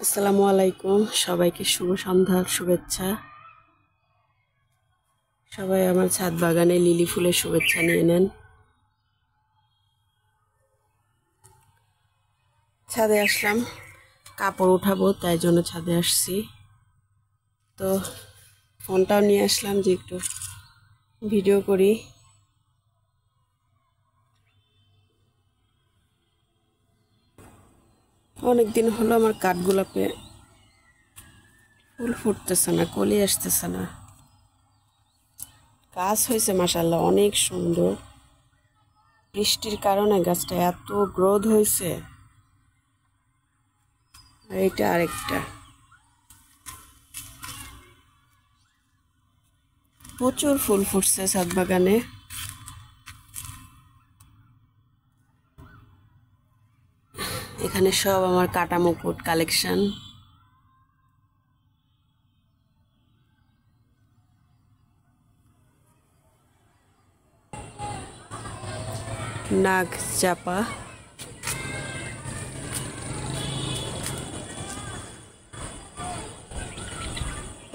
আসসালামু আলাইকুম, সবাইকে শুভ সন্ধ্যার শুভেচ্ছা। সবাই আমার ছাদ বাগানে লিলি ফুলের শুভেচ্ছা নিয়ে নেন। ছাদে আসলাম, কাপড় উঠাবো, তাই জন্য ছাদে আসছি। তো ফোনটাও নিয়ে আসলাম যে একটু ভিডিও করি। অনেক দিন হলো আমার কাঠগোলাপে ফুল ফুটতেছে না, কলি আসতেছে না। গাছ হয়েছে মাশাআল্লাহ, অনেক সুন্দর। বৃষ্টির কারণে গাছটা এত গ্রোথ হয়েছে। আর এটা আরেকটা, প্রচুর ফুল ফুটছে ছাদ বাগানে। এখানে সব আমার কাটা মুকুট কালেকশন। নাগ চাপা,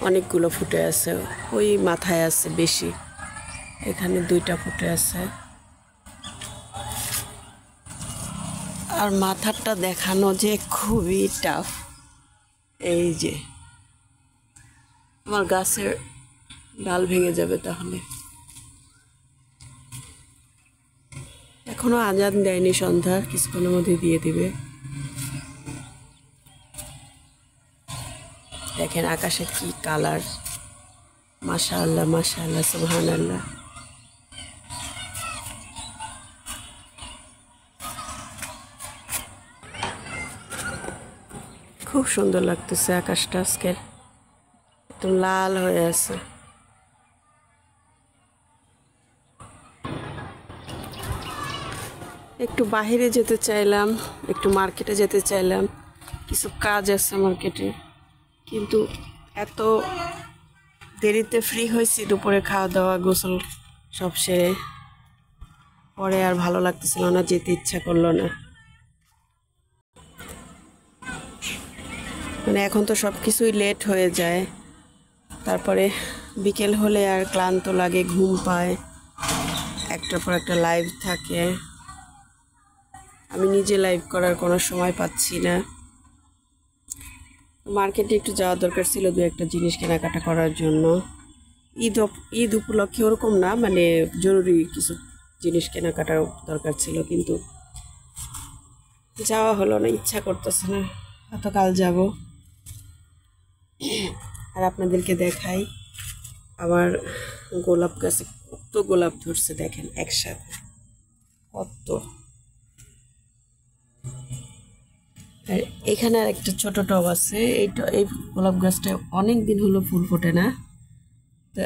অনেকগুলো ফুটে আছে, ওই মাথায় আছে বেশি, এখানে দুইটা ফুটে আছে। আর মাথাটা দেখানো যে খুবই টাফ। এই যে আমার গাছের ডাল ভেঙে যাবে তাহলে। এখনো আজান দেয়নি সন্ধ্যার, কিছুক্ষণের মধ্যে দিয়ে দিবে। দেখেন আকাশে কি কালার, মাশাআল্লাহ মাশাআল্লাহ সুবহানাল্লাহ। খুব সুন্দর লাগতেছে আকাশটা আজকে, একদম লাল হয়ে আছে। একটু বাহিরে যেতে চাইলাম, একটু মার্কেটে যেতে চাইলাম, কিছু কাজ আছে মার্কেটে, কিন্তু এত দেরিতে ফ্রি হয়েছি, দুপুরে খাওয়া দাওয়া গোসল সব সেরে, পরে আর ভালো লাগতেছিল না, যেতে ইচ্ছা করলো না। মানে এখন তো সব কিছুই লেট হয়ে যায়, তারপরে বিকেল হলে আর ক্লান্ত লাগে, ঘুম পায়, একটার পর একটা লাইভ থাকে। আমি নিজে লাইভ করার কোনো সময় পাচ্ছি না। মার্কেটে একটু যাওয়া দরকার ছিল, দু একটা জিনিস কেনাকাটা করার জন্য। ঈদ উপলক্ষে ওরকম না, মানে জরুরি কিছু জিনিস কেনাকাটার দরকার ছিল, কিন্তু যাওয়া হলো না, ইচ্ছা করতেছে না। গতকাল যাব। আর আপনাদেরকে দেখাই, আমার গোলাপ গাছে কত গোলাপ ধরছে দেখেন একসাথে, কত। আর এখানে আর একটা ছোট টব আছে, এই গোলাপ গাছটা অনেক দিন হলো ফুল ফোটে না, তা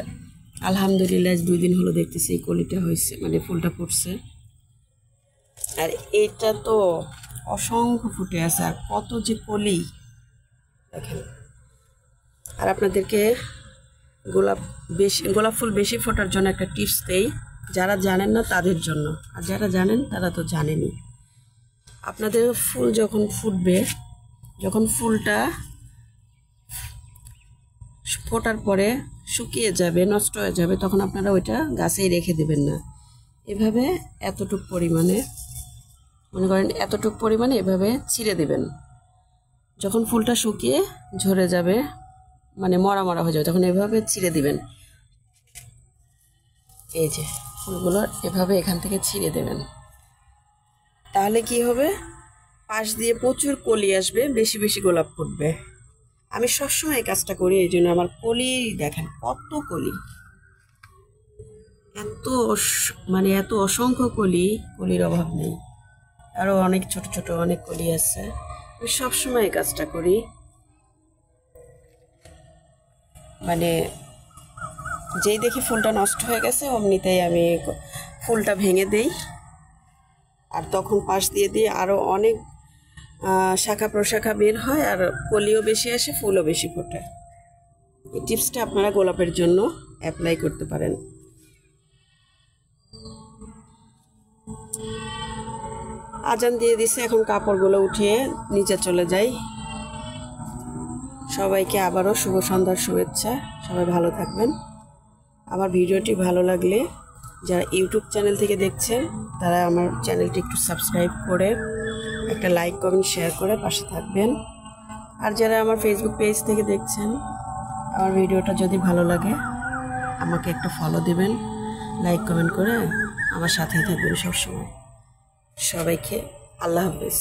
আলহামদুলিল্লাহ 2 দিন হলো দেখতেছি এই কলিটা হয়েছে, মানে ফুলটা ফুটছে। আর এইটা তো অসংখ্য ফুটে আছে, আর কত যে কলি দেখেন। আর আপনাদেরকে গোলাপ ফুল বেশি ফোটার জন্য একটা টিপস দেই, যারা জানেন না তাদের জন্য, আর যারা জানেন তারা তো জানেনই। আপনাদের ফুল যখন ফুটবে, যখন ফুলটা ফোটার পরে শুকিয়ে যাবে, নষ্ট হয়ে যাবে, তখন আপনারা ওইটা গাছেই রেখে দেবেন না। এভাবে এতটুক পরিমাণে, মনে করেন এতটুক পরিমাণে এভাবে ছিঁড়ে দেবেন। যখন ফুলটা শুকিয়ে ঝরে যাবে, মানে মরা মরা হয়ে যাবে, তখন এভাবে ছিঁড়ে দিবেন। এই যে ফুলগুলো এভাবে এখান থেকে ছিঁড়ে দেবেন, তাহলে কি হবে, পাশ দিয়ে প্রচুর কলি আসবে, বেশি বেশি গোলাপ ফুটবে। আমি সবসময় এই কাজটা করি, এই জন্য আমার কলি দেখেন কত কলি, মানে এত অসংখ্য কলি, কলির অভাব নেই। আরও অনেক ছোট ছোট অনেক কলি আছে। আমি সবসময় এই কাজটা করি, মানে যেই দেখি ফুলটা নষ্ট হয়ে গেছে অমনিতেই আমি ফুলটা ভেঙে দেই, আর তখন পাশ দিয়ে দিয়ে আরও অনেক শাখা প্রশাখা বের হয়, আর কলিও বেশি আসে, ফুলও বেশি ফোটে। এই টিপসটা আপনারা গোলাপের জন্য অ্যাপ্লাই করতে পারেন। আজান দিয়ে দিছে, এখন কাপড়গুলো উঠিয়ে নিচে চলে যাই। সবাইকে আবারও শুভ সন্ধ্যার শুভেচ্ছা। সবাই ভালো থাকবেন। আমার ভিডিওটি ভালো লাগলে যারা ইউটিউব চ্যানেল থেকে দেখছেন তারা আমার চ্যানেলটি একটু সাবস্ক্রাইব করে একটা লাইক কমেন্ট শেয়ার করে পাশে থাকবেন। আর যারা আমার ফেসবুক পেজ থেকে দেখছেন আমার ভিডিওটা যদি ভালো লাগে আমাকে একটা ফলো দিবেন, লাইক কমেন্ট করে আমার সাথেই থাকবেন সবসময়। সবাইকে আল্লাহ হাফেজ।